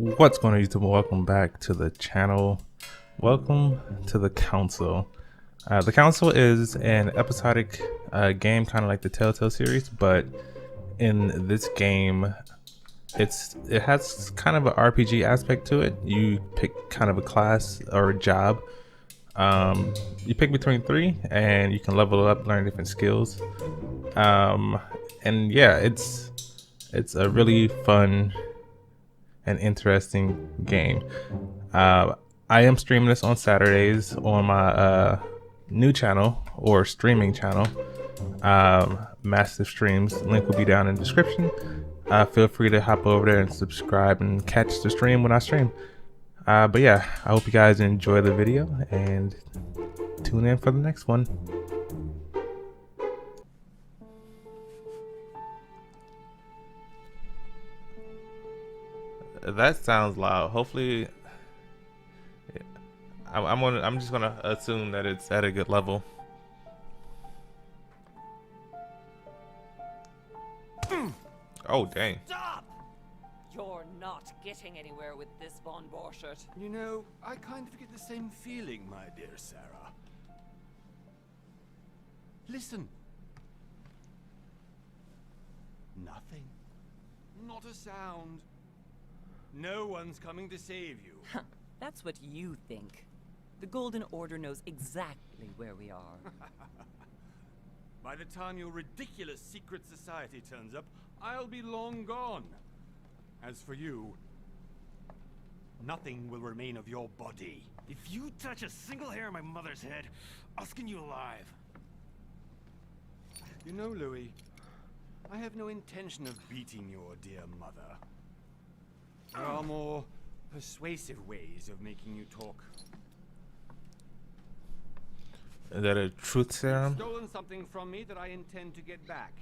What's going on, YouTube? Welcome back to the channel. Welcome to the Council. The Council is an episodic game, kind of like the Telltale series, but in this game, it has kind of an RPG aspect to it. You pick kind of a class or a job. You pick between three, and you can level up, learn different skills. And yeah, it's a really fun and interesting game. I am streaming this on Saturdays on my new channel or streaming channel, Mastiff Streams. Link will be down in the description. Feel free to hop over there and subscribe and catch the stream when I stream. But yeah, I hope you guys enjoy the video and tune in for the next one. That sounds loud. Hopefully, I'm just gonna assume that it's at a good level. Oh dang! Stop! You're not getting anywhere with this Von Borchert. You know, I kind of get the same feeling, my dear Sarah. Listen. Nothing. Not a sound. No one's coming to save you. That's what you think. The Golden Order knows exactly where we are. By the time your ridiculous secret society turns up, I'll be long gone. As for you, nothing will remain of your body. If you touch a single hair on my mother's head, I'll skin you alive. You know, Louis, I have no intention of beating your dear mother. There are more persuasive ways of making you talk. Is that a truth serum? You've stolen something from me that I intend to get back.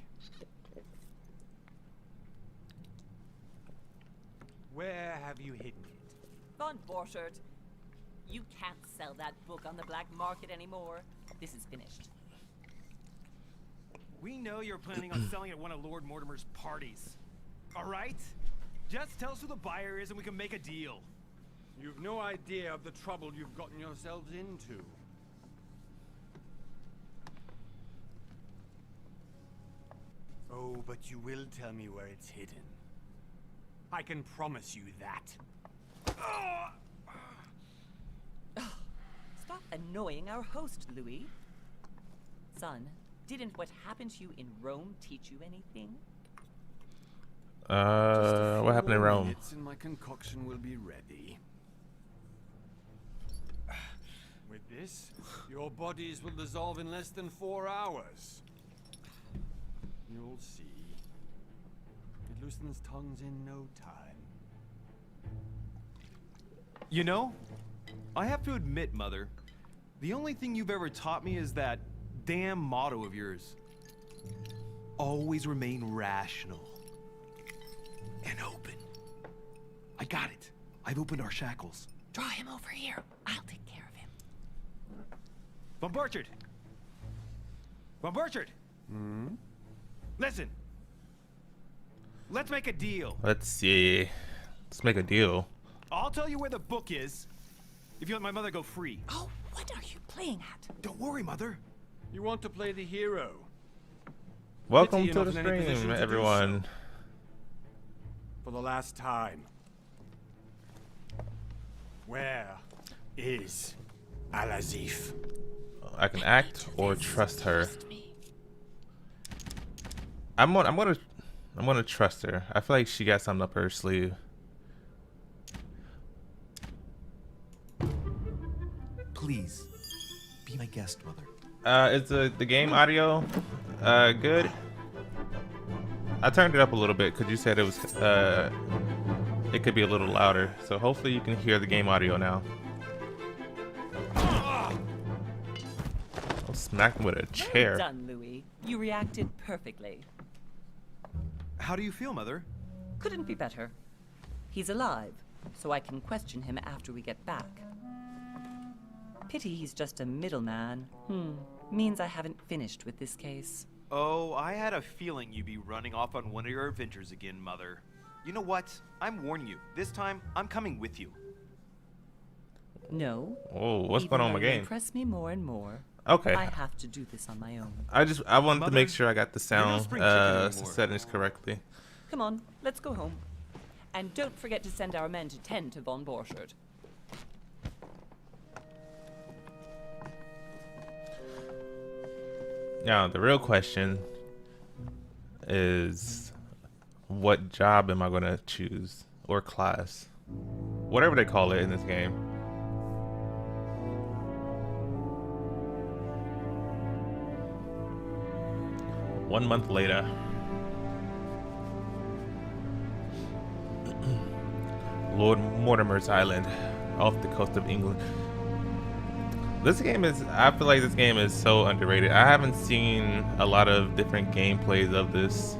Where have you hidden it? Von Borchert, you can't sell that book on the black market anymore. This is finished. We know you're planning on selling at one of Lord Mortimer's parties. All right? Just tell us who the buyer is and we can make a deal. You've no idea of the trouble you've gotten yourselves into. Oh, but you will tell me where it's hidden. I can promise you that. Stop annoying our host, Louis. Son, didn't what happened to you in Rome teach you anything? What happened in Rome? Minutes and my concoction will be ready. With this, your bodies will dissolve in less than 4 hours. You'll see. It loosens tongues in no time. You know, I have to admit, Mother, the only thing you've ever taught me is that damn motto of yours. Always remain rational. And open. I got it. I've opened our shackles. Draw him over here. I'll take care of him. Von Borchert! Von Borchert! Hmm? Listen. Let's make a deal. Let's see. Let's make a deal. I'll tell you where the book is if you let my mother go free. Oh, what are you playing at? Don't worry, Mother. You want to play the hero? Welcome Pity to you're the not in any position stream, to do everyone. For the last time. Where is Al-Azif? I can act or trust her. Trust me. I'm gonna trust her. I feel like she got something up her sleeve. Please, be my guest, Mother. Is the game audio good? I turned it up a little bit because you said it was it could be a little louder. So hopefully you can hear the game audio now. I'll smack him with a chair. Well done, Louis. You reacted perfectly. How do you feel, Mother? Couldn't be better. He's alive, so I can question him after we get back. Pity he's just a middleman. Means I haven't finished with this case. Oh, I had a feeling you'd be running off on one of your adventures again, Mother. You know what? I'm warning you. This time, I'm coming with you. No. Oh, what's Even going on though with my you game? impress me more and more. Okay. I have to do this on my own. I wanted to Mother, make sure I got the you're no sound spring chicken anymore. settings correctly. Come on, let's go home. And don't forget to send our men to tend to von Borchardt. Now, the real question is, what job am I going to choose, or class? Whatever they call it in this game. One month later. Lord Mortimer's Island, off the coast of England. This game is, I feel like this game is so underrated. I haven't seen a lot of different gameplays of this.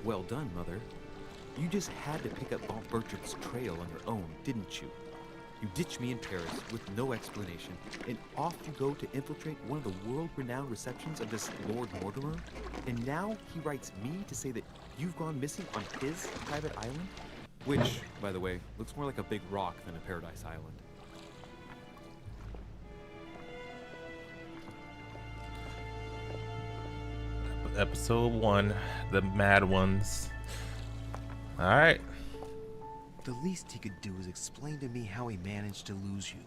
Well done, Mother. You just had to pick up von Borchardt's trail on your own, didn't you? You ditched me in Paris with no explanation, and off you go to infiltrate one of the world-renowned receptions of this Lord Mortimer? And now he writes me to say that you've gone missing on his private island? Which, by the way, looks more like a big rock than a paradise island. Episode 1, The Mad Ones. Alright. The least he could do is explain to me how he managed to lose you.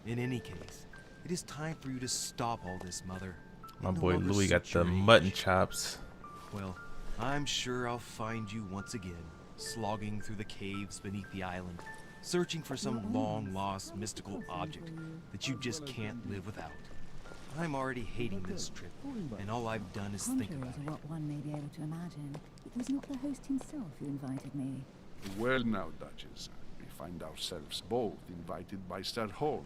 In any case, it is time for you to stop all this, Mother. My It no boy longer Louis got suits the your mutton age. chops. Well, I'm sure I'll find you once again, slogging through the caves beneath the island, searching for some long-lost mystical object that you just can't live without. I'm already hating this trip, and all I've done is think Contrary about to it. what one may be able to imagine, it was not the host himself who invited me. Well now, Duchess, we find ourselves both invited by Sir Holm.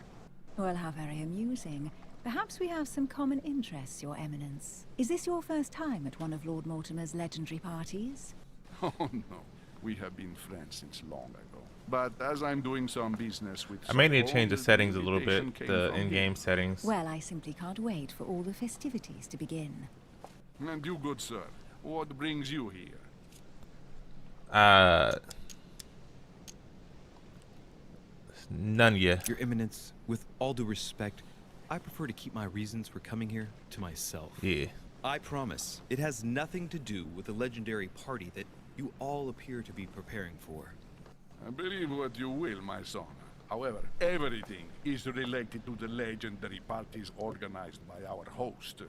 Well, how very amusing. Perhaps we have some common interests, Your Eminence. Is this your first time at one of Lord Mortimer's legendary parties? Oh no, we have been friends since long ago. But as I'm doing some business with I may Sir need to change the Holm, settings a little invitation bit, came the from in-game him. settings. Well, I simply can't wait for all the festivities to begin. And you, good sir, what brings you here? None yet. Your Eminence, with all due respect, I prefer to keep my reasons for coming here to myself. Yeah. I promise, it has nothing to do with the legendary party that you all appear to be preparing for. Believe what you will, my son. However, everything is related to the legendary parties organized by our host.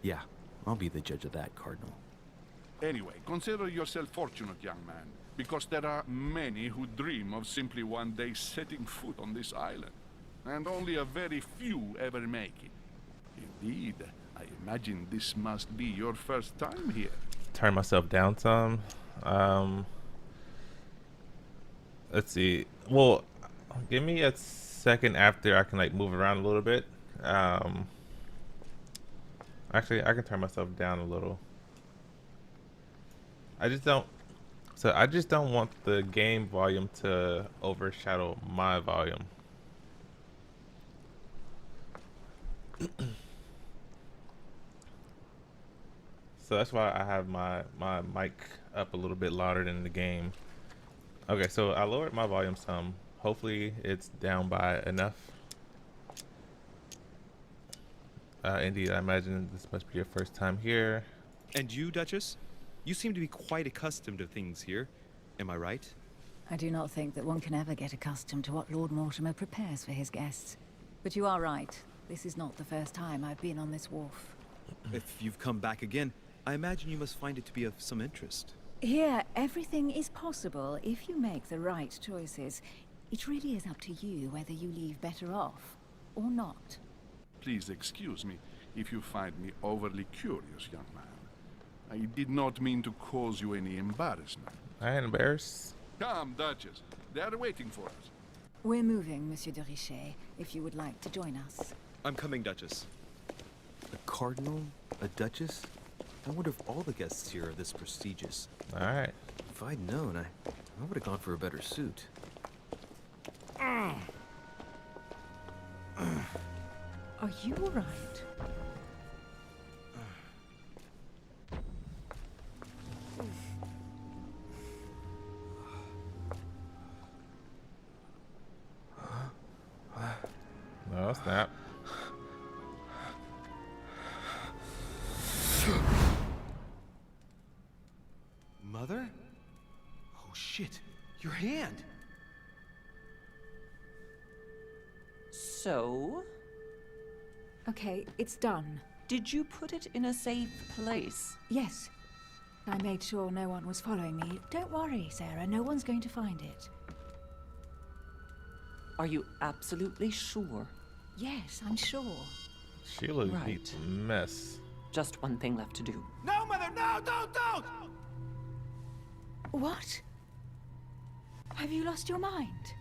Yeah, I'll be the judge of that, Cardinal. Anyway, consider yourself fortunate, young man, because there are many who dream of simply one day setting foot on this island, and only a very few ever make it. Indeed, I imagine this must be your first time here. Turn myself down some. Let's see. Well, give me a second after I can like move around a little bit. Actually, I can turn myself down a little. I just don't want the game volume to overshadow my volume. So that's why I have my mic up a little bit louder than the game. Okay, so I lowered my volume some. Hopefully it's down by enough. Indeed, I imagine this must be your first time here. And you, Duchess? You seem to be quite accustomed to things here. Am I right? I do not think that one can ever get accustomed to what Lord Mortimer prepares for his guests. But you are right. This is not the first time I've been on this wharf. If you've come back again, I imagine you must find it to be of some interest. Here, everything is possible if you make the right choices. It really is up to you whether you leave better off or not. Please excuse me if you find me overly curious, young man. I did not mean to cause you any embarrassment. I ain't embarrassed. Come, Duchess. They are waiting for us. We're moving, Monsieur de Richet, if you would like to join us. I'm coming, Duchess. A cardinal? A duchess? I wonder if all the guests here are this prestigious. All right. If I'd known, I would have gone for a better suit. Are you all right? No, snap. Mother? Oh shit, your hand! So, Okay, it's done. did you put it in a safe place? Yes. I made sure no one was following me. Don't worry, Sarah. No one's going to find it. Are you absolutely sure? Yes, I'm sure. She looks Right. a mess. Just one thing left to do. No, Mother, no, don't! What? Have you lost your mind?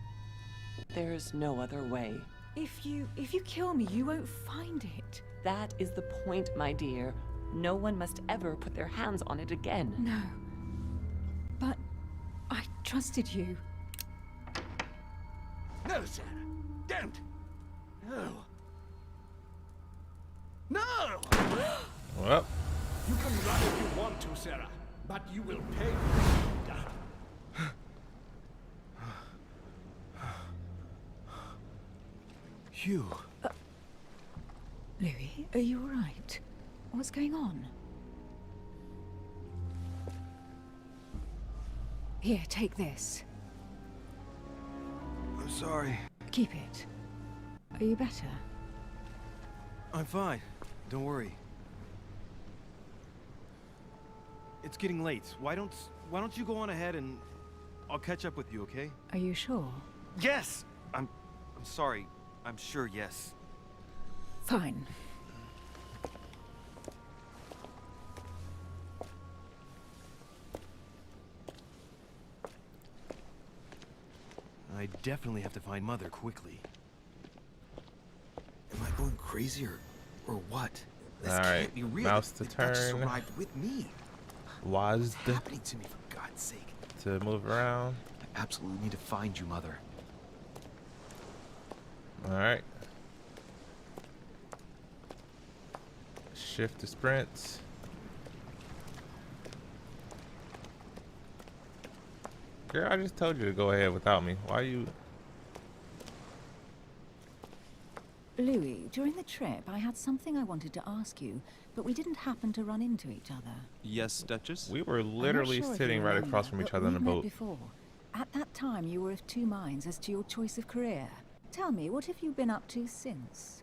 There's no other way. If you kill me, you won't find it. That is the point, my dear. No one must ever put their hands on it again. No. But I trusted you. No, Sarah. Don't. No. No! Well, You can run if you want to, Sarah, but you will pay for it. Hugh. Louis, are you all right? What's going on? Here, take this. I'm sorry. Keep it. Are you better? I'm fine. Don't worry. It's getting late. Why don't you go on ahead and I'll catch up with you, okay? Are you sure? Yes! I'm sorry. I'm sure, yes. Fine. I definitely have to find Mother quickly. Am I going crazy or what? This All right, can't be real. mouse to The Duchess turn. arrived with me. Wazd What's happening to me, for God's sake? to move around. I absolutely need to find you, Mother. All right. Shift to sprint. Girl, I just told you to go ahead without me. Why you? Louis, during the trip, I had something I wanted to ask you, but we didn't happen to run into each other. Yes, Duchess? We were I'm not literally sure if sitting you right remember, across from each but other on a we've met boat. before. At that time, you were of two minds as to your choice of career. Tell me, what have you been up to since?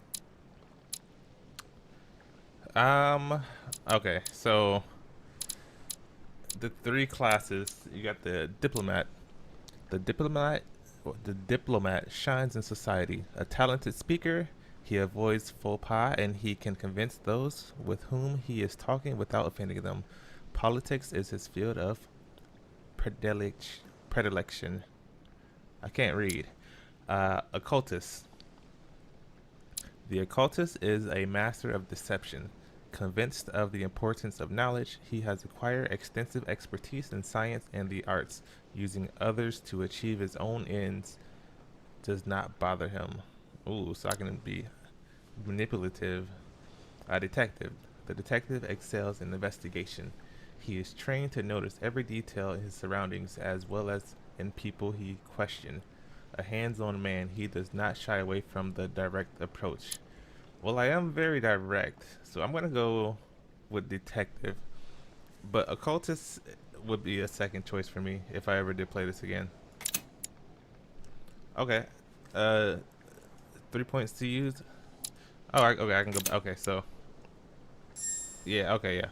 Okay, so the three classes, you got the diplomat. The diplomat shines in society. A talented speaker, he avoids faux pas and he can convince those with whom he is talking without offending them. Politics is his field of predilection. I can't read. Occultist. The occultist is a master of deception. Convinced of the importance of knowledge, he has acquired extensive expertise in science and the arts. Using others to achieve his own ends does not bother him. Ooh, so I can be manipulative. A detective. The detective excels in investigation. He is trained to notice every detail in his surroundings as well as in people he questions. A hands-on man, he does not shy away from the direct approach. Well, I am very direct, so I'm gonna go with detective. But occultist would be a second choice for me if I ever did play this again. Okay, 3 points to use. Oh, okay, I can go. Okay, so yeah, okay, yeah.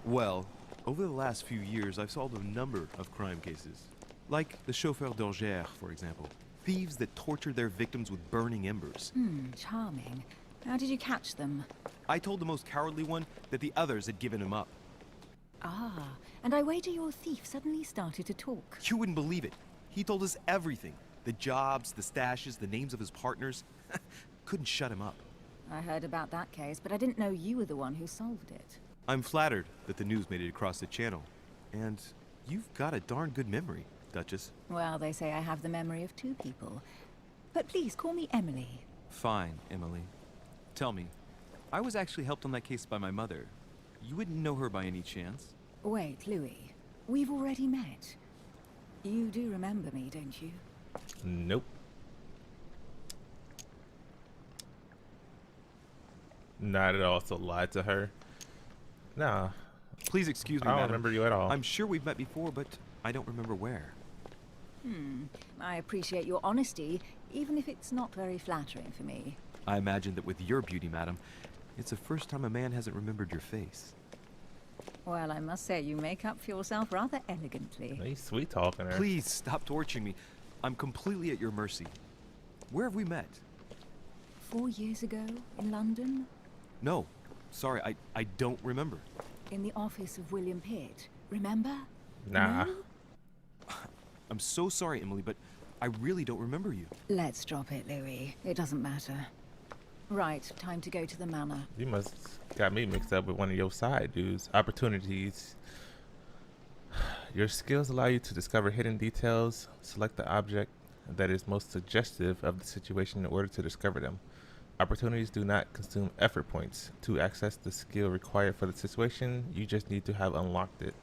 Well, over the last few years, I've solved a number of crime cases. Like the chauffeur d'Angers, for example. Thieves that torture their victims with burning embers. Charming. How did you catch them? I told the most cowardly one that the others had given him up. Ah, and I wager your thief suddenly started to talk. You wouldn't believe it. He told us everything. The jobs, the stashes, the names of his partners. Couldn't shut him up. I heard about that case, but I didn't know you were the one who solved it. I'm flattered that the news made it across the channel. And you've got a darn good memory, Duchess. Well, they say I have the memory of two people. But please, call me Emily. Fine, Emily. Tell me, I was actually helped on that case by my mother. You wouldn't know her by any chance? Wait, Louis. We've already met. You do remember me, don't you? Nope. Not at all. So lied to her. Nah. Please excuse me, I don't madam. remember you at all. I'm sure we've met before, but I don't remember where. I appreciate your honesty, even if it's not very flattering for me. I imagine that with your beauty, madam, it's the first time a man hasn't remembered your face. Well, I must say, you make up for yourself rather elegantly. He's sweet talking her. Please stop torturing me. I'm completely at your mercy. Where have we met? 4 years ago, in London, No. Sorry, I don't remember. in the office of William Pitt. Remember? Nah. No? I'm so sorry, Emily, but I really don't remember you. Let's drop it, Louis. It doesn't matter. Right, time to go to the manor. You must got me mixed up with one of your side dudes. Opportunities. Your skills allow you to discover hidden details. Select the object that is most suggestive of the situation in order to discover them. Opportunities do not consume effort points. To access the skill required for the situation, you just need to have unlocked it.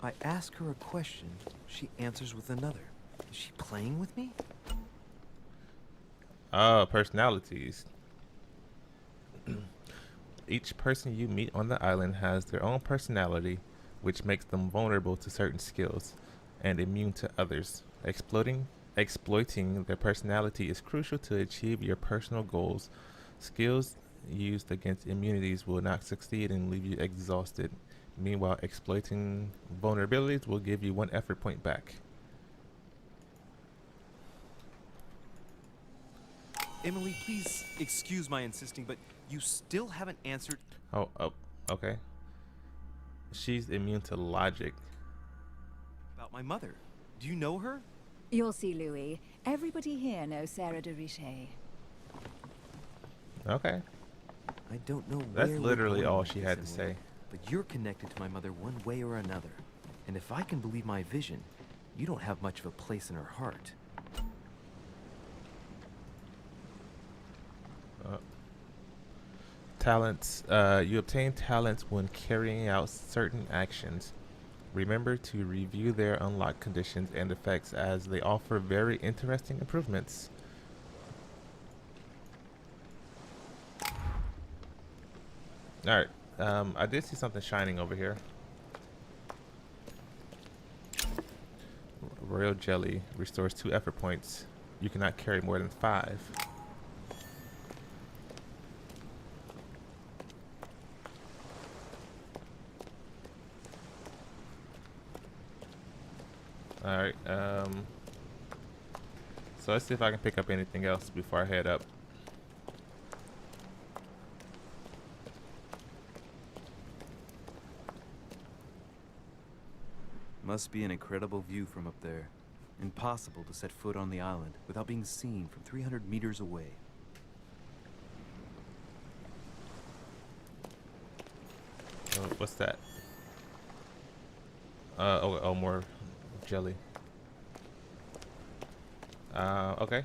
I ask her a question, she answers with another. Is she playing with me? Personalities. Each person you meet on the island has their own personality, which makes them vulnerable to certain skills and immune to others. Exploiting their personality is crucial to achieve your personal goals. Skills used against immunities will not succeed and leave you exhausted. Meanwhile, exploiting vulnerabilities will give you 1 effort point back. Emily, please excuse my insisting, but you still haven't answered. Oh, okay. She's immune to logic. About my mother. Do you know her? You'll see, Louis. Everybody here knows Sarah de Richet. Okay. I don't know That's where we're literally going all with she this, had to Emily, say. But you're connected to my mother one way or another. And if I can believe my vision, you don't have much of a place in her heart. Talents. You obtain talents when carrying out certain actions. Remember to review their unlock conditions and effects as they offer very interesting improvements. Alright, I did see something shining over here. Royal Jelly restores 2 effort points. You cannot carry more than 5. Alright, so let's see if I can pick up anything else before I head up. Must be an incredible view from up there. Impossible to set foot on the island without being seen from 300 meters away. What's that? Oh, more jelly. Okay.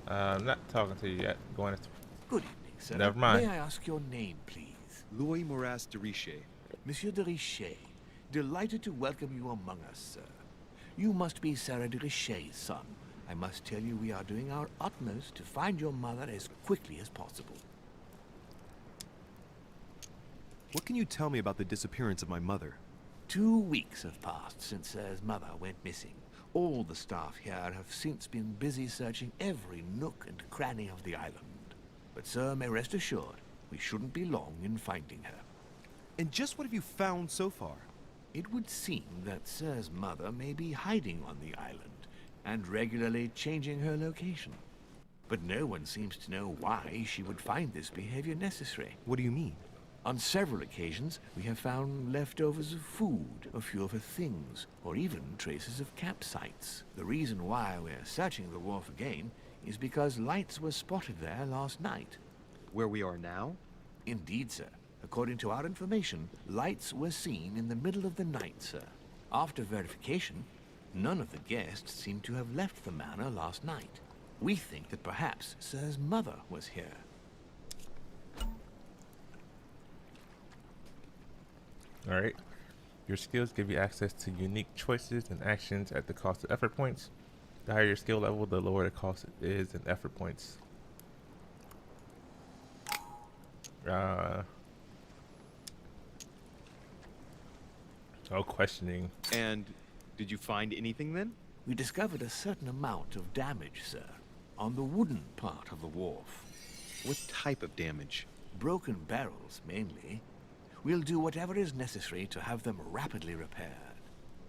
I'm not talking to you yet. Going to. Good evening, sir. Never mind. May I ask your name, please? Louis Moras de Richet. Monsieur de Richet. Delighted to welcome you among us, sir. You must be Sarah de Richet's son. I must tell you we are doing our utmost to find your mother as quickly as possible. What can you tell me about the disappearance of my mother? 2 weeks have passed since Sir's mother went missing. All the staff here have since been busy searching every nook and cranny of the island. But Sir may rest assured, we shouldn't be long in finding her. And just what have you found so far? It would seem that Sir's mother may be hiding on the island and regularly changing her location. But no one seems to know why she would find this behavior necessary. What do you mean? On several occasions, we have found leftovers of food, a few of her things, or even traces of campsites. The reason why we're searching the wharf again is because lights were spotted there last night. Where we are now? Indeed, sir. According to our information, lights were seen in the middle of the night, sir. After verification, none of the guests seem to have left the manor last night. We think that perhaps Sir's mother was here. Alright. Your skills give you access to unique choices and actions at the cost of effort points. The higher your skill level, the lower the cost is in effort points. Questioning. And did you find anything then? We discovered a certain amount of damage, sir, on the wooden part of the wharf. What type of damage? Broken barrels, mainly. We'll do whatever is necessary to have them rapidly repaired.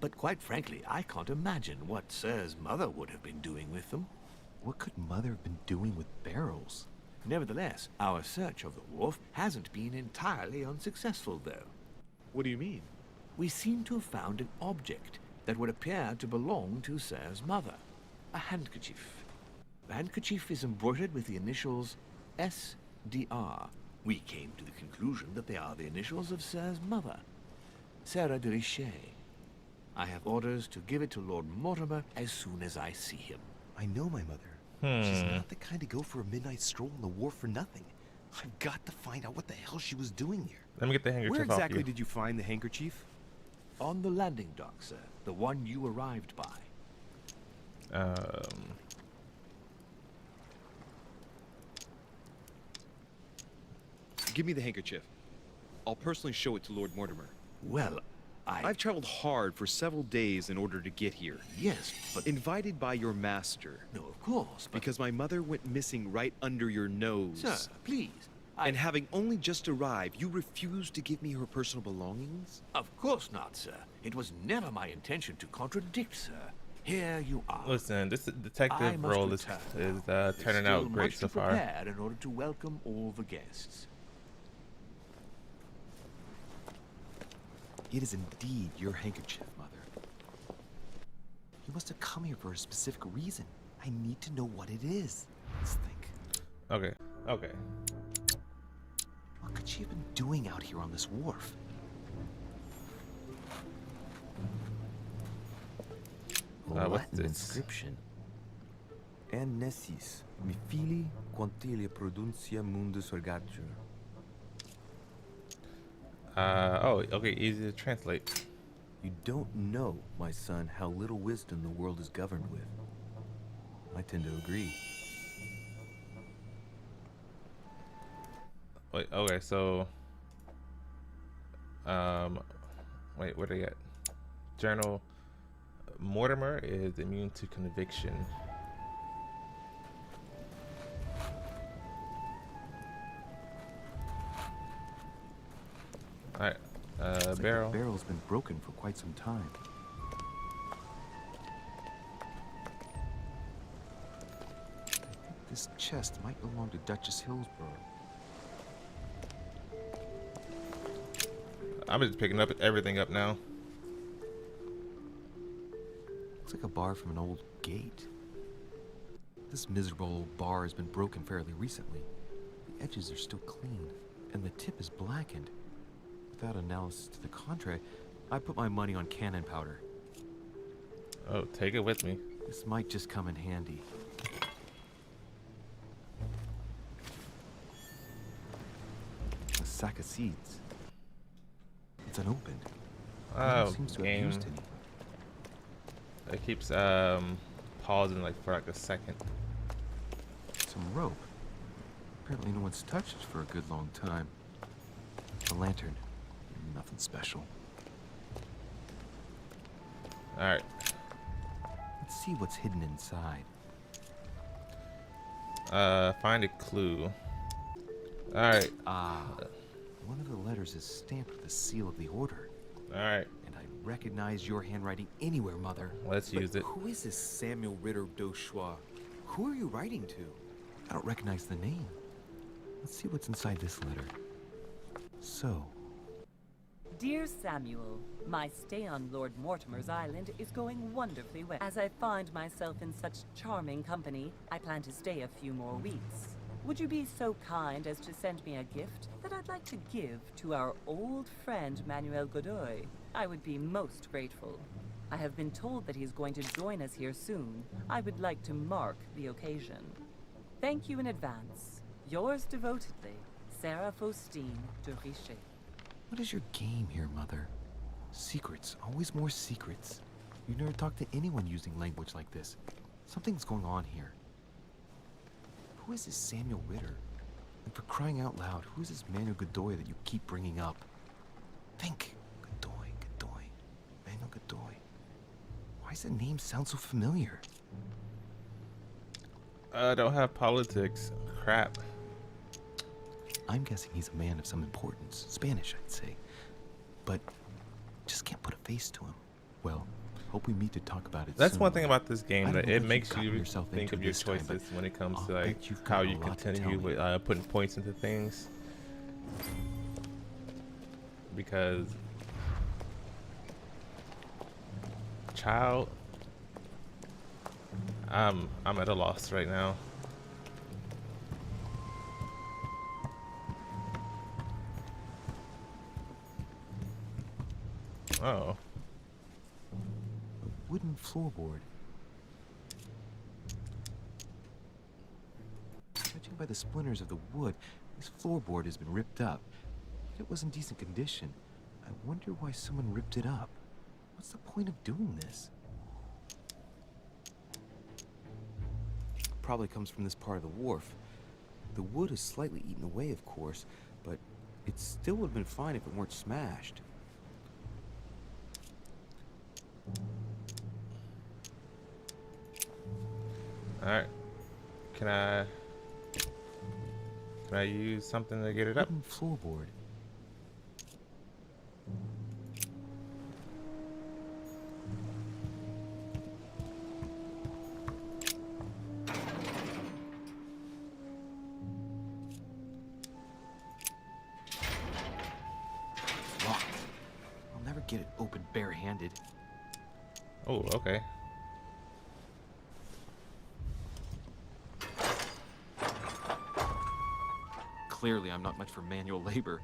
But quite frankly, I can't imagine what Sir's mother would have been doing with them. What could Mother have been doing with barrels? Nevertheless, our search of the wharf hasn't been entirely unsuccessful, though. What do you mean? We seem to have found an object that would appear to belong to Sir's mother. A handkerchief. The handkerchief is embroidered with the initials SDR. We came to the conclusion that they are the initials of Sir's mother, Sarah de Richet. I have orders to give it to Lord Mortimer as soon as I see him. I know my mother. She's not the kind to go for a midnight stroll on the wharf for nothing. I've got to find out what the hell she was doing here. Let me get the handkerchief Where off exactly you. did you find the handkerchief? On the landing dock, sir. The one you arrived by. Give me the handkerchief. I'll personally show it to Lord Mortimer. Well, I've traveled hard for several days in order to get here. Yes, but... Invited by your master. No, of course, but... Because my mother went missing right under your nose. Sir, please. And having only just arrived, you refused to give me her personal belongings? Of course not, sir. It was never my intention to contradict, sir. Here you are. Listen, this detective role is turning out great so far. Prepared in order to welcome all the guests. It is indeed your handkerchief, Mother. You must have come here for a specific reason. I need to know what it is. Let's think. Okay. What could she have been doing out here on this wharf? What's Latin this? inscription. En nessis, mi fili quantilia produncia mundus ergatur. Okay, easy to translate. You don't know, my son, how little wisdom the world is governed with. I tend to agree. Wait, okay, so wait, where they at? Journal. Mortimer is immune to conviction. Alright, barrel. The barrel's been broken for quite some time. I think this chest might belong to Duchess Hillsborough. I'm just picking up everything up now. Looks like a bar from an old gate. This miserable old bar has been broken fairly recently. The edges are still clean, and the tip is blackened. Without analysis to the contrary, I put my money on cannon powder. Oh, take it with me. This might just come in handy. A sack of seeds. It's unopened. Oh, Seems to have game. used any. It keeps pausing for like a second. Some rope. Apparently no one's touched it for a good long time. A lantern. Nothing special. Alright. Let's see what's hidden inside. Find a clue. Alright. Ah. One of the letters is stamped with the seal of the order. Alright. And I recognize your handwriting anywhere, Mother. Let's use it. Who is this Samuel Ritter d'Auchois? Who are you writing to? I don't recognize the name. Let's see what's inside this letter. So, Dear Samuel, my stay on Lord Mortimer's island is going wonderfully well. As I find myself in such charming company, I plan to stay a few more weeks. Would you be so kind as to send me a gift that I'd like to give to our old friend Manuel Godoy? I would be most grateful. I have been told that he's going to join us here soon. I would like to mark the occasion. Thank you in advance. Yours devotedly, Sarah Faustine de Richer. what is your game here, Mother? Secrets, always more secrets. You never talk to anyone using language like this. Something's going on here. Who is this Samuel Ritter? And for crying out loud, who is this Manuel Godoy that you keep bringing up? Think. Godoy, Godoy, Manuel Godoy. Why does the name sound so familiar? I don't have politics. Crap. I'm guessing he's a man of some importance. Spanish, I'd say. But just can't put a face to him. Well, hope we meet to talk about it That's soon. one thing about this game, I that don't know it what makes you've gotten you yourself think into of your this time, choices but when it comes I'll to like bet you've how got a you lot to tell continue me. with putting points into things. Because child, I'm at a loss right now. Oh. A wooden floorboard. Judging by the splinters of the wood, this floorboard has been ripped up. Yet it was in decent condition. I wonder why someone ripped it up. What's the point of doing this? Probably comes from this part of the wharf. The wood is slightly eaten away, of course, but it still would have been fine if it weren't smashed. Alright. Can I use something to get it up? Wooden floorboard. It's locked. I'll never get it open barehanded. Oh, okay. Clearly, I'm not much for manual labor.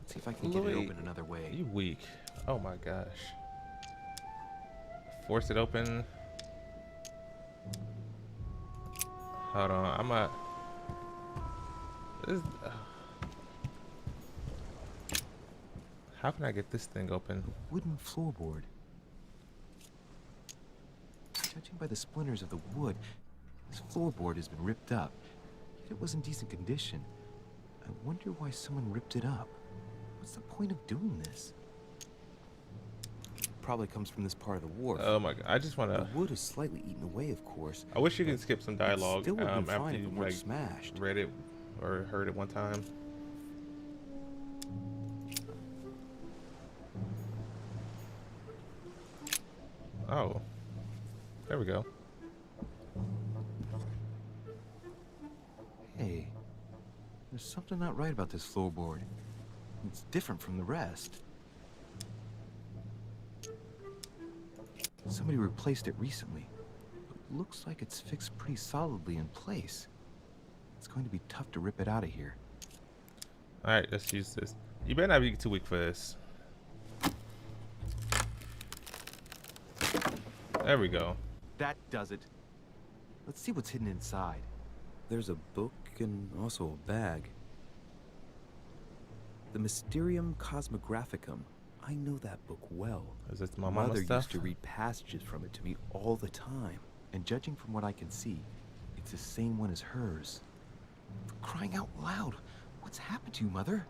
Let's see if I can get it open another way. You weak. Oh my gosh. Force it open. Hold on. I'm a. This, how can I get this thing open? Wooden floorboard. Judging by the splinters of the wood, this floorboard has been ripped up. Yet it was in decent condition. I wonder why someone ripped it up. What's the point of doing this? Probably comes from this part of the wharf. Oh my god. I just want to. The wood is slightly eaten away, of course. I wish you could skip some dialogue still would've been after fine if you it weren't like smashed. read it or heard it one time. Oh, there we go. Hey, there's something not right about this floorboard. It's different from the rest. Somebody replaced it recently. But looks like it's fixed pretty solidly in place. It's going to be tough to rip it out of here. All right, let's use this. You better not be too weak for this. There we go. That does it. Let's see what's hidden inside. There's a book and also a bag. The Mysterium Cosmographicum. I know that book well. Is this my mama Mother stuff? used to read passages from it to me all the time. And judging from what I can see, it's the same one as hers. For crying out loud, what's happened to you, Mother?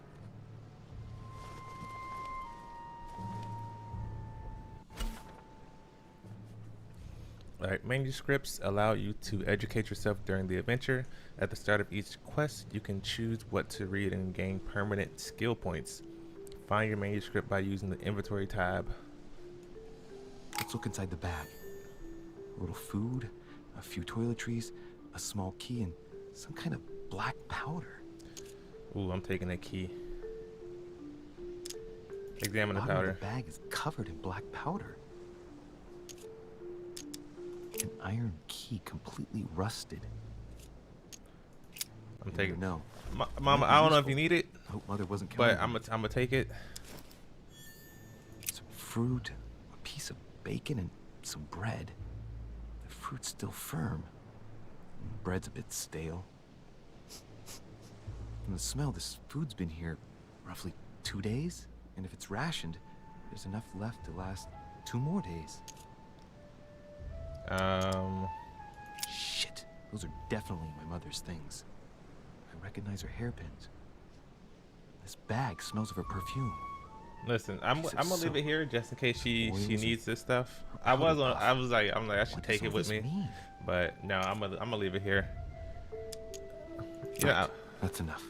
Alright, manuscripts allow you to educate yourself during the adventure. At the start of each quest, you can choose what to read and gain permanent skill points. Find your manuscript by using the inventory tab. Let's look inside the bag. A little food, a few toiletries, a small key, and Some kind of black powder. Ooh, I'm taking a key. Examine the Bottom of powder. the bag is covered in black powder. An iron key completely rusted. I'm taking. No. Mama, I don't know if you need it, I hope Mother wasn't but counting. I'm gonna take it. Some fruit, a piece of bacon, and some bread. The fruit's still firm. Bread's a bit stale. From the smell, this food's been here roughly 2 days. And if it's rationed, there's enough left to last 2 more days. Shit. Those are definitely my mother's things. I recognize her hairpins. This bag smells of her perfume. Listen, I'm gonna leave it here just in case she needs this stuff. I'm like I should take it with me, but no, I'm gonna leave it here. Yeah, that's enough.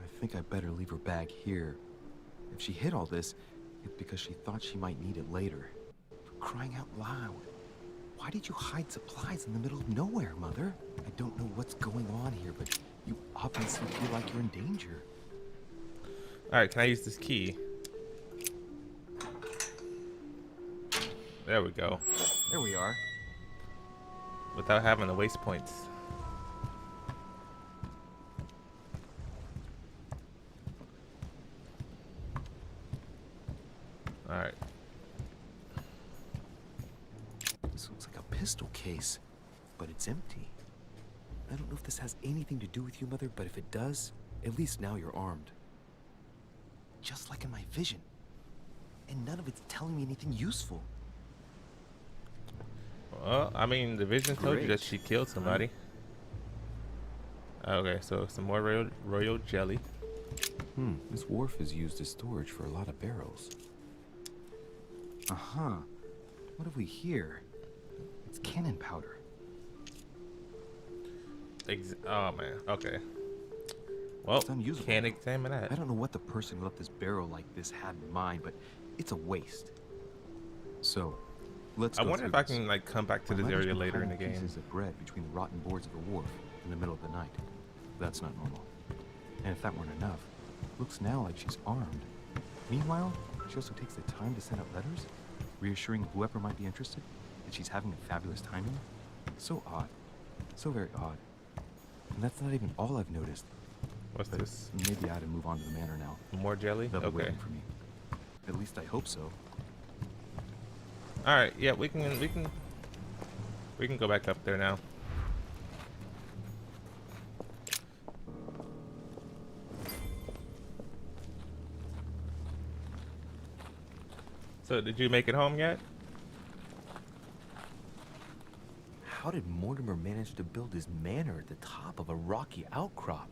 I think I better leave her bag here. If she hid all this, it's because she thought she might need it later. For crying out loud. Why did you hide supplies in the middle of nowhere, Mother? I don't know what's going on here, but you obviously feel like you're in danger. Alright, can I use this key? There we go. There we are. Without having to waste points. Alright. This looks like a pistol case, but it's empty. I don't know if this has anything to do with you, Mother, but if it does, at least now you're armed. Just like in my vision. And none of it's telling me anything useful. Well, I mean, the vision told you that she killed somebody. Okay, so some more royal jelly. This wharf is used as storage for a lot of barrels. Uh-huh. What have we here? It's cannon powder. Oh, man. Okay. Well, can't examine that. I don't know what the person who left this barrel like this had in mind, but it's a waste. So, let's go. I wonder if I can like come back to this area later in the game. Pieces of bread between the rotten boards of a wharf in the middle of the night. That's not normal. And if that weren't enough, looks now like she's armed. Meanwhile, she also takes the time to send out letters, reassuring whoever might be interested that she's having a fabulous time here. So odd. So very odd. And that's not even all I've noticed. What's this? Maybe I ought to move on to the manor now. More jelly? They'll be Okay. waiting for me. At least I hope so. All right. Yeah, we can go back up there now. So, did you make it home yet? How did Mortimer manage to build his manor at the top of a rocky outcrop?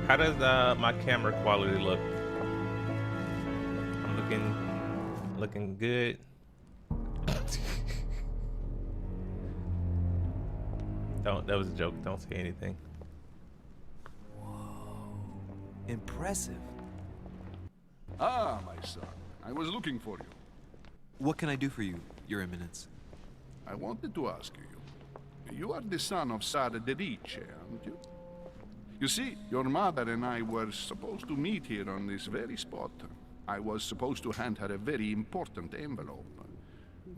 How does my camera quality look? I'm looking good. That was a joke. Don't say anything. Whoa. Impressive. Ah, my son. I was looking for you. What can I do for you, Your Eminence? I wanted to ask you. You are the son of Sara de Riche, aren't you? You see, your mother and I were supposed to meet here on this very spot. I was supposed to hand her a very important envelope.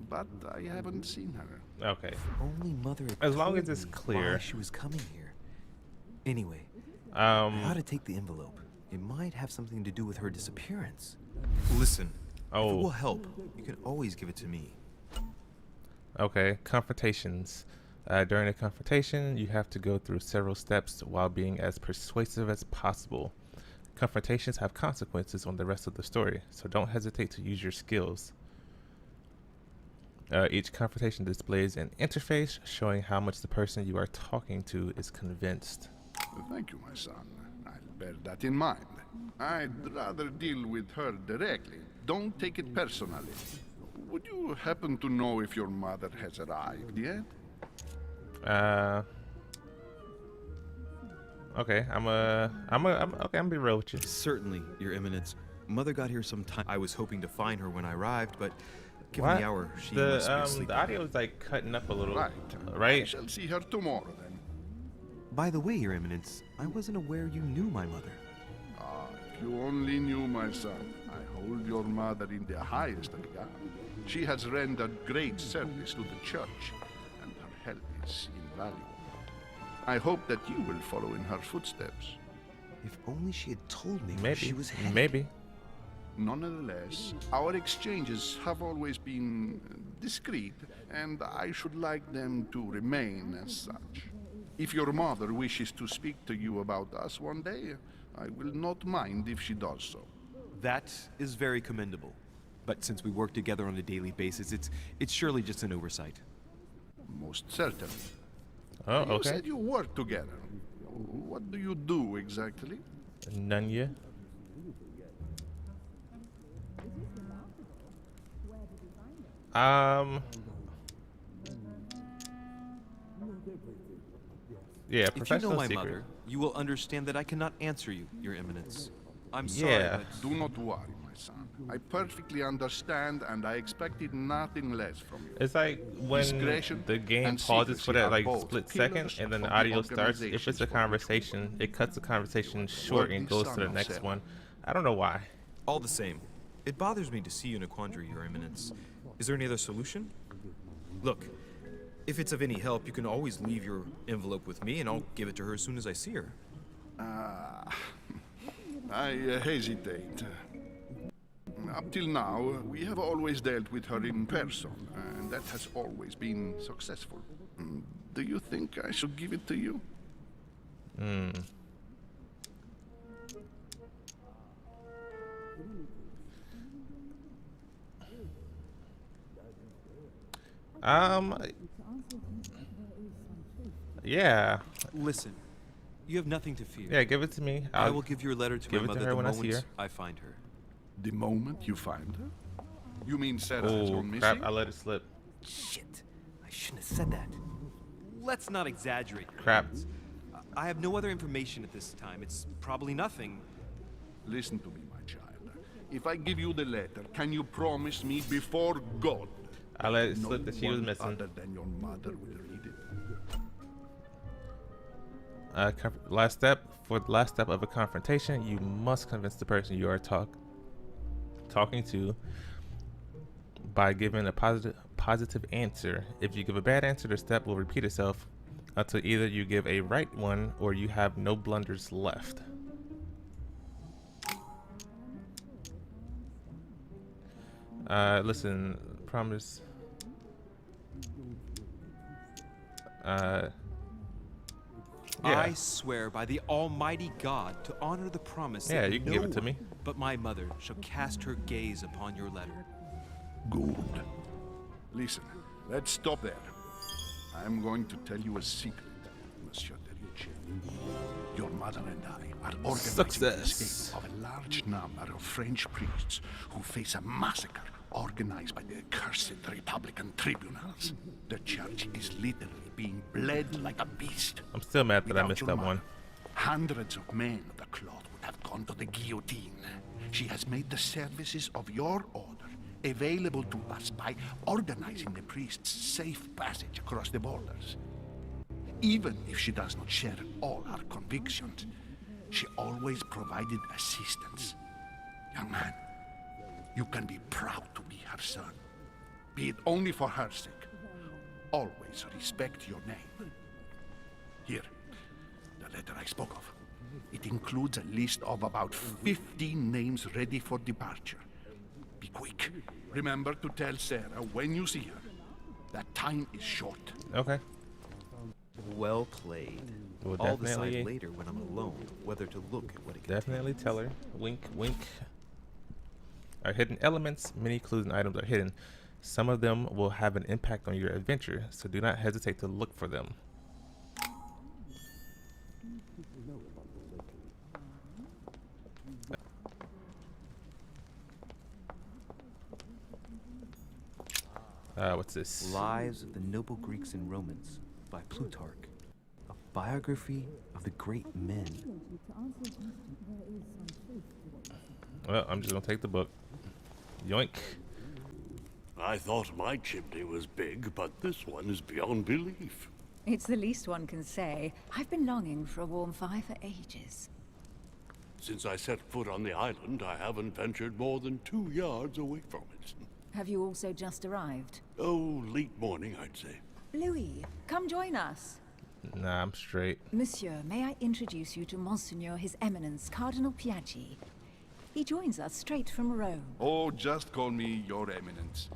But I haven't seen her. Okay. Only Mother had As long told as it's me clear. why she was coming here. Anyway, how to take the envelope. It might have something to do with her disappearance. Listen, if it will help, you can always give it to me. Okay, confrontations. During a confrontation, you have to go through several steps while being as persuasive as possible. Confrontations have consequences on the rest of the story, so don't hesitate to use your skills. Each confrontation displays an interface showing how much the person you are talking to is convinced. Thank you, my son. I'll bear that in mind. I'd rather deal with her directly. Don't take it personally. Would you happen to know if your mother has arrived yet? Okay, I'm gonna be real with you. Certainly, Your Eminence. Mother got here sometime. I was hoping to find her when I arrived, but given What? the hour, she must be asleep. The audio is like cutting up a little. Right. I Right? shall see her tomorrow then. By the way, Your Eminence, I wasn't aware you knew my mother. Ah, if you only knew, my son. I hold your mother in the highest regard. She has rendered great service to the church, and her help is invaluable. I hope that you will follow in her footsteps. If only she had told me where she Maybe. was headed. Maybe. Nonetheless, our exchanges have always been discreet, and I should like them to remain as such. If your mother wishes to speak to you about us one day, I will not mind if she does so. That is very commendable. But since we work together on a daily basis, it's surely just an oversight. Most certainly. Oh, You okay. said you work together. What do you do exactly? None yet. Yeah, If you professional know my secret. mother, you will understand that I cannot answer you, Your Eminence. I'm sorry, Yeah. but Do not worry, my son. I perfectly understand, and I expected nothing less from you. It's like when Discretion the game and pauses for secrecy that are like both split pillars second, and then the of the audio starts. If it's organization's a conversation, it cuts the conversation short and goes to the next one. I don't know why. all the same, it bothers me to see you in a quandary, Your Eminence. Is there any other solution? Look, if it's of any help, you can always leave your envelope with me, and I'll give it to her as soon as I see her. I hesitate. Up till now, we have always dealt with her in person, and that has always been successful. Do you think I should give it to you? Yeah, Listen, you have nothing to fear. yeah. Give it to me. I will give your letter to my give it to mother her the when I see moment her. I find her. The moment you find her? You mean Sarah has Oh gone missing? crap! I let it slip. Shit, I shouldn't have said that. Let's not exaggerate. Your Crap. Eminence. I have no other information at this time. It's probably nothing. Listen to me, my child. If I give you the letter, can you promise me before God I let it no slip that she was one missing. other than your mother will read it? Last step. For the last step of a confrontation, you must convince the person you are talking to by giving a positive answer. If you give a bad answer, the step will repeat itself until either you give a right one or you have no blunders left. Listen, promise. Yeah. I swear by the Almighty God to honor the promise Yeah, that you can no give it to one me. but my mother shall cast her gaze upon your letter. Good. Listen, let's stop there. I'm going to tell you a secret, Monsieur de Ricci. Your mother and I are organizing the escape of a large number of French priests who face a massacre organized by the accursed Republican tribunals. The church is literally being bled like a beast. I'm still mad that I Without missed your that mother, one. hundreds of men of the cloth would have gone to the guillotine. She has made the services of your order available to us by organizing the priests' safe passage across the borders. Even if she does not share all our convictions, she always provided assistance. Young man, you can be proud to be her son. Be it only for her sake. Always respect your name. Here, the letter I spoke of. It includes a list of about 15 names ready for departure. Be quick. Remember to tell Sarah when you see her. That time is short. Okay. Well played. We'll I'll decide definitely- later when I'm alone whether to look at what it Definitely tell her. Wink, wink. Our hidden elements. Many clues and items are hidden. Some of them will have an impact on your adventure, so do not hesitate to look for them. What's this? Lives of the Noble Greeks and Romans by Plutarch. A biography of the great men. Well, I'm just gonna take the book. Yoink. I thought my chimney was big, but this one is beyond belief. It's the least one can say. I've been longing for a warm fire for ages. Since I set foot on the island, I haven't ventured more than 2 yards away from it. Have you also just arrived? Oh, late morning, I'd say. Louis, come join us. Nah, I'm straight. Monsieur, may I introduce you to Monseigneur His Eminence Cardinal Piaggi? He joins us straight from Rome. Oh, just call me Your Eminence.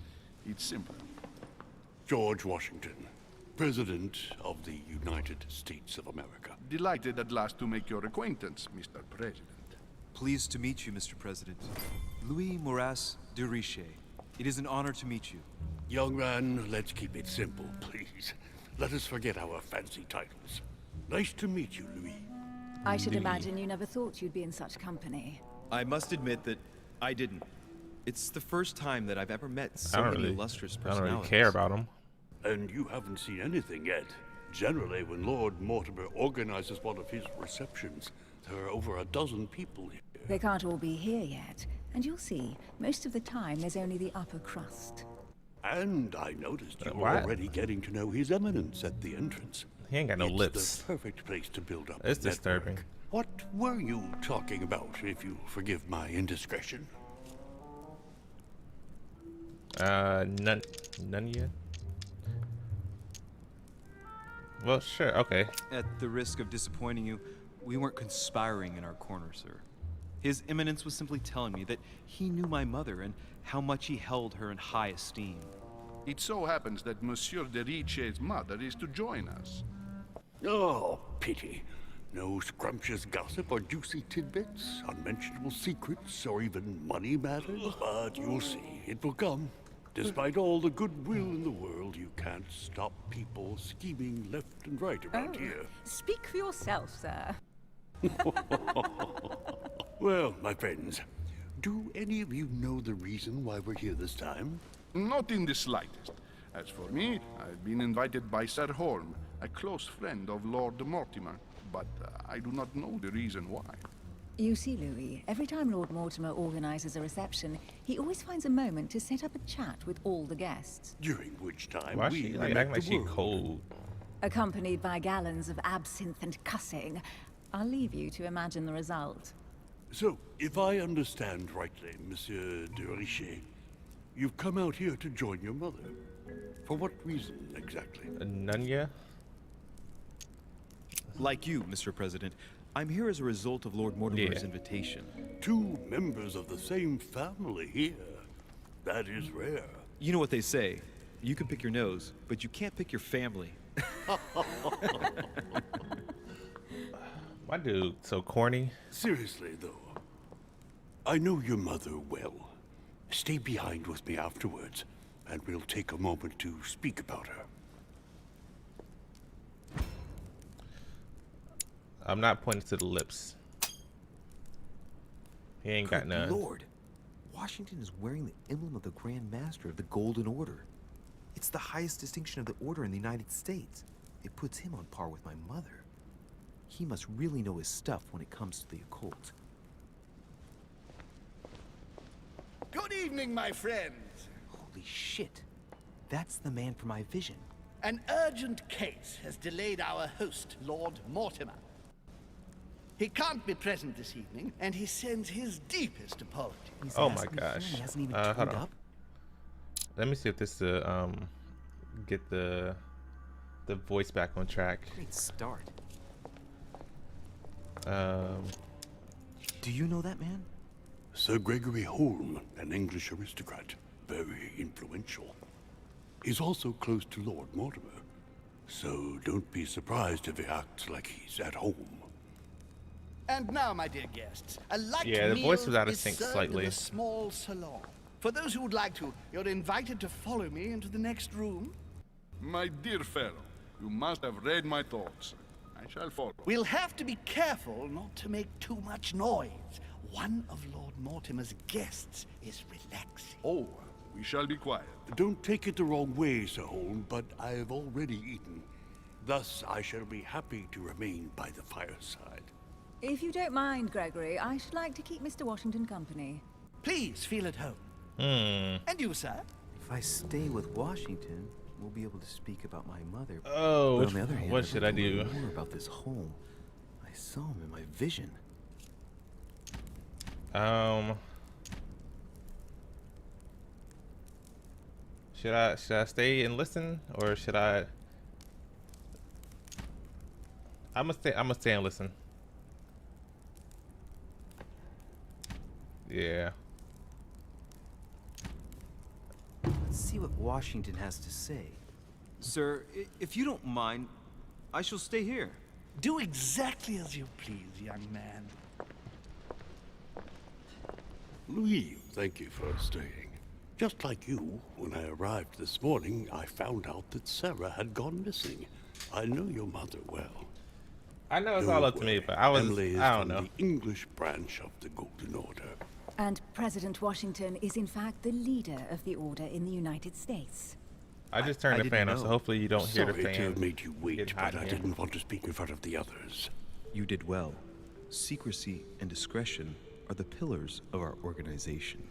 It's simple. George Washington, President of the United States of America. Delighted at last to make your acquaintance, Mr. President. Pleased to meet you, Mr. President. Louis Moras de Riche. It is an honor to meet you. Young man, let's keep it simple, please. Let us forget our fancy titles. Nice to meet you, Louis. I should imagine you never thought you'd be in such company. I must admit that I didn't. It's the first time that I've ever met I so don't many really, illustrious I personalities. don't really care about them. And you haven't seen anything yet. Generally, when Lord Mortimer organizes one of his receptions, there are over a dozen people here. They can't all be here yet, and you'll see, most of the time there's only the upper crust. And I noticed you were what? already getting to know His Eminence at the entrance. He ain't got no It's lips. the perfect place to build up It's a network. disturbing. What were you talking about, if you forgive my indiscretion? None yet. Well, sure, okay. At the risk of disappointing you, we weren't conspiring in our corner, sir. His Eminence was simply telling me that he knew my mother and how much he held her in high esteem. It so happens that Monsieur de Riche's mother is to join us. Oh, pity. No scrumptious gossip or juicy tidbits, unmentionable secrets, or even money matters. But you'll see, it will come. Despite all the goodwill in the world, you can't stop people scheming left and right around here. Speak for yourself, sir. Well, my friends, do any of you know the reason why we're here this time? Not in the slightest. As for me, I've been invited by Sir Holm, a close friend of Lord Mortimer, but I do not know the reason why. You see, Louis, every time Lord Mortimer organizes a reception, he always finds a moment to set up a chat with all the guests. During which time Why is we she like, limit acting like the she world. cold? Accompanied by gallons of absinthe and cussing. I'll leave you to imagine the result. So, if I understand rightly, Monsieur de Riche, you've come out here to join your mother. For what reason, exactly? None yet? Like you, Mr. President, I'm here as a result of Lord Mortimer's Yeah. invitation. 2 members of the same family here. That is rare. You know what they say. You can pick your nose, but you can't pick your family. My dude, so corny. Seriously, though, I know your mother well. Stay behind with me afterwards, and we'll take a moment to speak about her. I'm not pointing to the lips. He ain't got Good none. Lord, Washington is wearing the emblem of the Grand Master of the Golden Order. It's the highest distinction of the order in the United States. It puts him on par with my mother. He must really know his stuff when it comes to the occult. Good evening, my friends. Holy shit. That's the man from my vision. An urgent case has delayed our host, Lord Mortimer. He can't be present this evening, and he sends his deepest apologies. He's Oh my asking for him, gosh. He hasn't even Hold turned on. up. Let me see if this get the voice back on track. Great start. Do you know that man? Sir Gregory Holm, an English aristocrat, very influential. He's also close to Lord Mortimer, so don't be surprised if he acts like he's at home. And now, my dear guests, a light Yeah, the meal voice was out of is sync served slightly. in a small salon. For those who would like to, you're invited to follow me into the next room. My dear fellow, you must have read my thoughts. I shall follow. We'll have to be careful not to make too much noise. One of Lord Mortimer's guests is relaxing. Oh, we shall be quiet. Don't take it the wrong way, Sir Holm, but I have already eaten. Thus, I shall be happy to remain by the fireside. If you don't mind, Gregory, I should like to keep Mr. Washington company. Please feel at home. And you, sir? If I stay with Washington, we'll be able to speak about my mother. Oh, But on the other hand, what I'd should like I to do? learn more about this home. I saw him in my vision. Should I stay and listen, or should I? I'm gonna stay and listen. Yeah. Let's see what Washington has to say. Sir, if you don't mind, I shall stay here. Do exactly as you please, young man. Louis, thank you for staying. Just like you, when I arrived this morning, I found out that Sarah had gone missing. I know your mother well. I know it's Don't all up to me, worry. but I don't from know. the English branch of the Golden Order. And President Washington is in fact the leader of the Order in the United States. I just turned I the didn't fan on, so know. hopefully you don't hear the Sorry to fan. have made you wait, Get hot but I in here. didn't want to speak in front of the others. You did well. Secrecy and discretion are the pillars of our organization.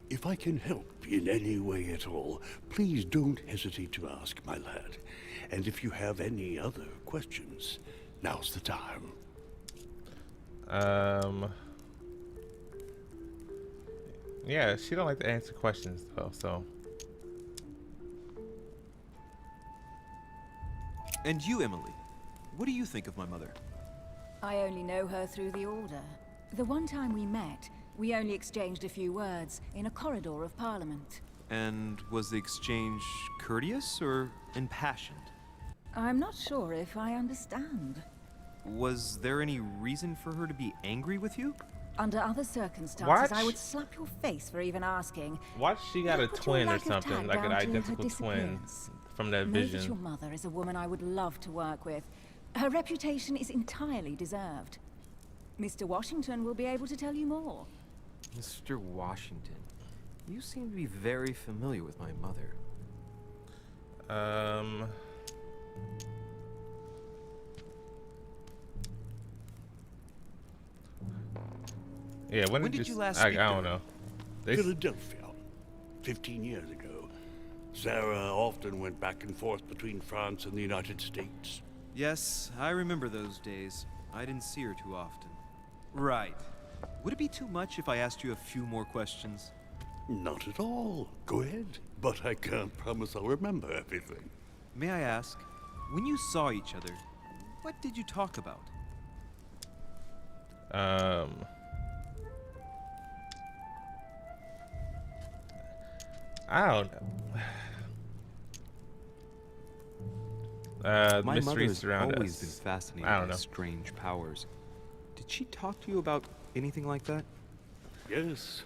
If I can help in any way at all, please don't hesitate to ask, my lad. And if you have any other questions, now's the time. Yeah, she don't like to answer questions though, so. And you, Emily, what do you think of my mother? I only know her through the Order. The one time we met, we only exchanged a few words in a corridor of Parliament. And was the exchange courteous or impassioned? I'm not sure if I understand. Was there any reason for her to be angry with you? Under other circumstances, What? I would slap your face for even asking. Why she got a Put your twin or lack of something, tact like an down to her identical twin disappearance. from that Know that your vision? mother is a woman I would love to work with. Her reputation is entirely deserved. Mr. Washington will be able to tell you more. Mr. Washington, you seem to be very familiar with my mother. Yeah, when When did you last I speak don't to her? know. They, Philadelphia, 15 years ago. Sarah often went back and forth between France and the United States. Yes, I remember those days. I didn't see her too often. Right. Would it be too much if I asked you a few more questions? Not at all. Go ahead. But I can't promise I'll remember everything. May I ask, when you saw each other, what did you talk about? I don't know. My mother Mysteries has surround always us. been fascinated I don't by know. strange powers. Did she talk to you about anything like that? Yes.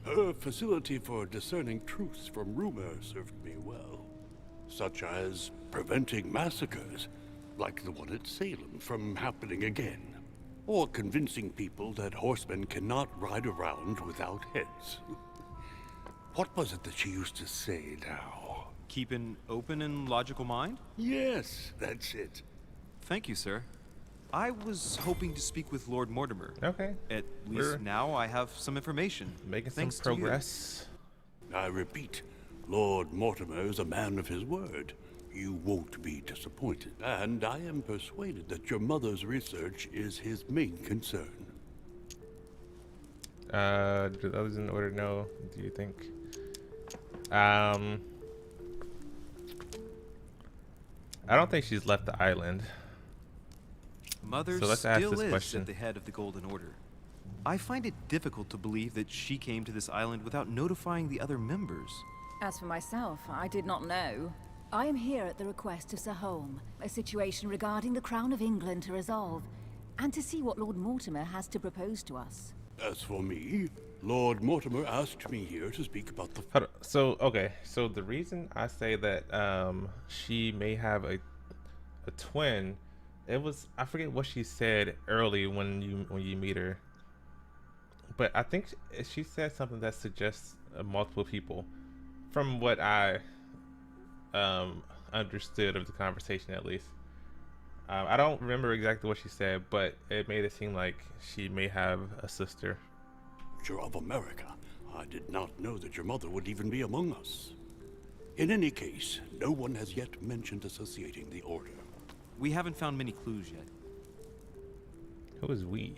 Her facility for discerning truths from rumor served me well. Such as preventing massacres, like the one at Salem, from happening again. Or convincing people that horsemen cannot ride around without heads. What was it that she used to say now? Keep an open and logical mind? Yes, that's it. Thank you, sir. I was hoping to speak with Lord Mortimer. Okay. At We're least now I have some information. making Thanks some to you. progress. I repeat, Lord Mortimer is a man of his word. You won't be disappointed, and I am persuaded that your mother's research is his main concern. Do those in order know? Do you think? I don't think she's left the island. Mother So let's ask still this is question. at the head of the Golden Order. I find it difficult to believe that she came to this island without notifying the other members. As for myself, I did not know. I am here at the request of Sir Holm, a situation regarding the Crown of England to resolve, and to see what Lord Mortimer has to propose to us. As for me, Lord Mortimer asked me here to speak about the... Hold on. So okay, so the reason I say that she may have a twin, it was, I forget what she said early when you meet her, but I think she said something that suggests multiple people, from what I understood of the conversation at least. I don't remember exactly what she said, but it made it seem like she may have a sister. You're of America. I did not know that your mother would even be among us. In any case, no one has yet mentioned associating the order. We haven't found many clues yet. Who is we?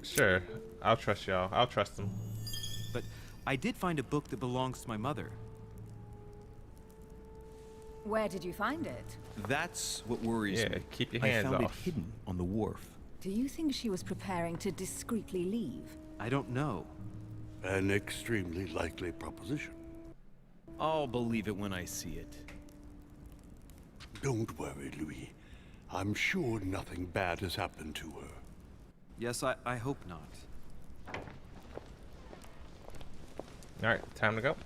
Sure. I'll trust y'all. I'll trust them. But I did find a book that belongs to my mother. Where did you find it? That's what worries Yeah, me. keep your I hands found off. it hidden on the wharf. Do you think she was preparing to discreetly leave? I don't know. An extremely likely proposition. I'll believe it when I see it. Don't worry, Louis. I'm sure nothing bad has happened to her. Yes, I hope not. Alright, time to go.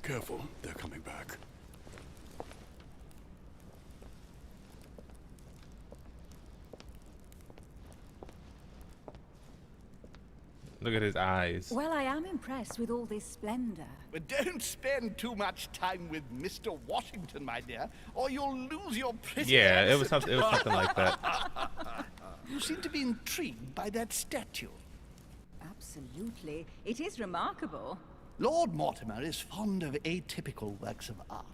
Careful, they're coming back. Look at his eyes. Well, I am impressed with all this splendor. But don't spend too much time with Mr. Washington, my dear, or you'll lose your pretty Yeah, it was accent. something. It was something like that. You seem to be intrigued by that statue. Absolutely. It is remarkable. Lord Mortimer is fond of atypical works of art.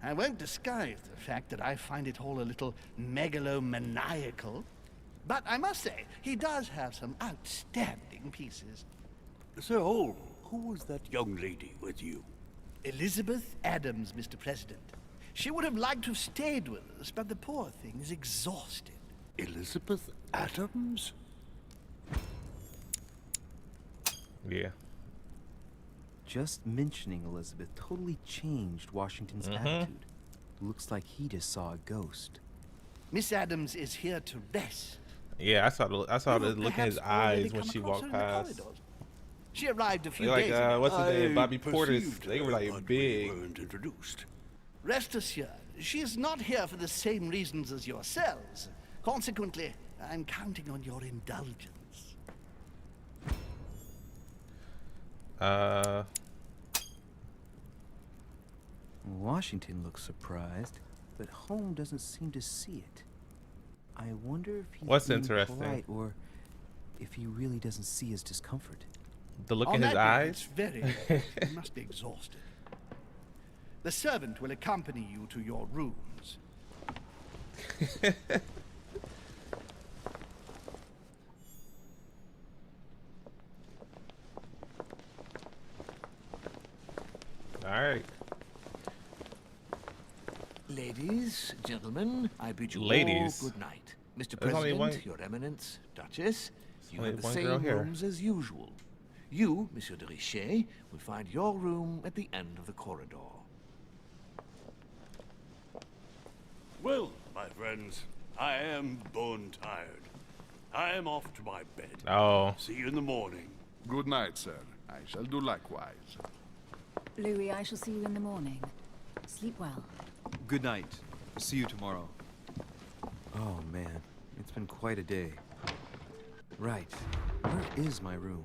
I won't disguise the fact that I find it all a little megalomaniacal. But I must say, he does have some outstanding pieces. Sir Holm, who was that young lady with you? Elizabeth Adams, Mr. President. She would have liked to have stayed with us, but the poor thing is exhausted. Elizabeth Adams? Yeah. Just mentioning Elizabeth totally changed Washington's attitude. Looks like he just saw a ghost. Miss Adams is here to rest. Yeah, I saw the You will look in his perhaps already eyes when come she across walked her in the past. corridors. She arrived a few They're like, days ago. what's his name? I Bobby Porter's. perceived They were her, like but we big. weren't introduced. Rest assured, she is not here for the same reasons as yourselves. Consequently, I'm counting on your indulgence. Washington looks surprised, but Holmes doesn't seem to see it. I wonder if he's What's being interesting? polite or if he really doesn't see his discomfort. The look On in his that note, it's eyes. very late. You must be exhausted. The servant will accompany you to your rooms. All right. Ladies, gentlemen, I bid you Ladies. all good night. Mr. There's only President, one- Your Eminence, Duchess, you only have the one same girl here. rooms as usual. You, Monsieur de Richet, will find your room at the end of the corridor. Well, my friends, I am bone tired. I am off to my bed. Oh, See you in the morning. Good night, sir. I shall do likewise. Louis, I shall see you in the morning. Sleep well. Good night. See you tomorrow. Oh man, it's been quite a day. Right, where is my room?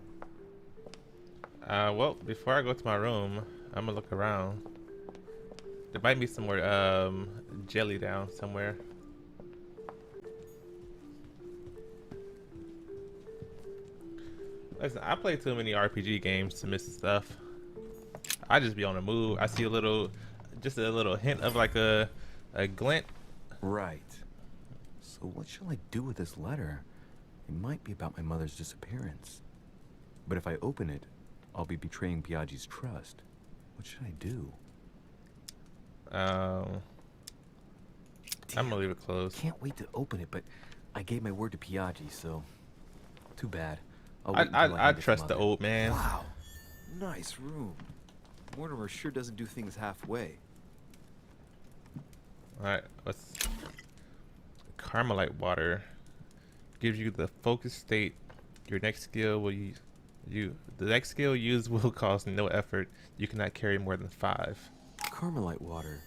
well, before I go to my room, I'm gonna look around. There might be some more jelly down somewhere. Listen, I play too many RPG games to miss stuff. I just be on the move. I see just a little hint of like a glint. Right. So what shall I do with this letter? It might be about my mother's disappearance. But if I open it, I'll be betraying Piaggi's trust. What should I do? I'm gonna leave it closed. Can't wait to open it, but I gave my word to Piaggi, so too bad. I'll wait until I hand it to trust the Mother. old man. Wow, nice room. Mortimer sure doesn't do things halfway. All right, let's Carmelite water gives you the focus state. Your next skill will the next skill used will cost no effort. You cannot carry more than 5. Carmelite water.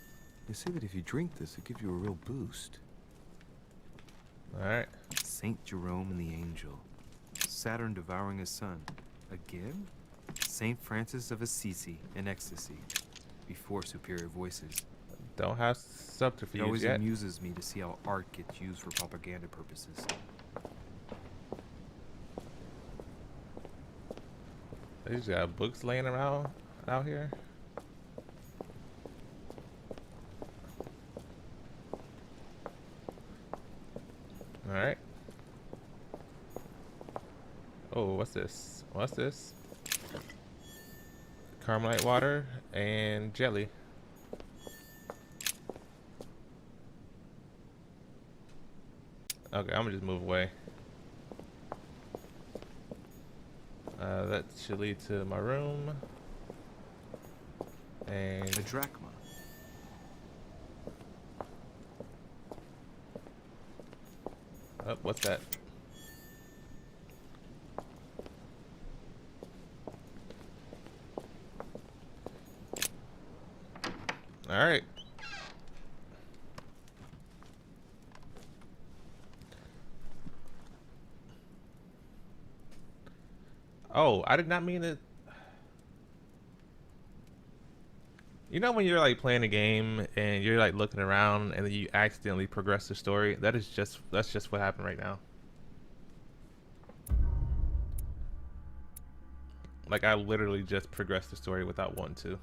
They say that if you drink this, it gives you a real boost. Alright. Saint Jerome and the Angel. Saturn devouring his son. Again? Saint Francis of Assisi in ecstasy. Before superior voices. Don't have It subterfuge always yet. amuses me to see how art gets used for propaganda purposes. They just got books laying around out here. Alright. Oh, what's this? What's this? Carmelite water and jelly. Okay, I'm gonna just move away. That should lead to my room. And A drachma. oh, what's that? All right. Oh, I did not mean it. You know when you're like playing a game and you're like looking around and then you accidentally progress the story? That's just what happened right now. Like I literally just progressed the story without wanting to.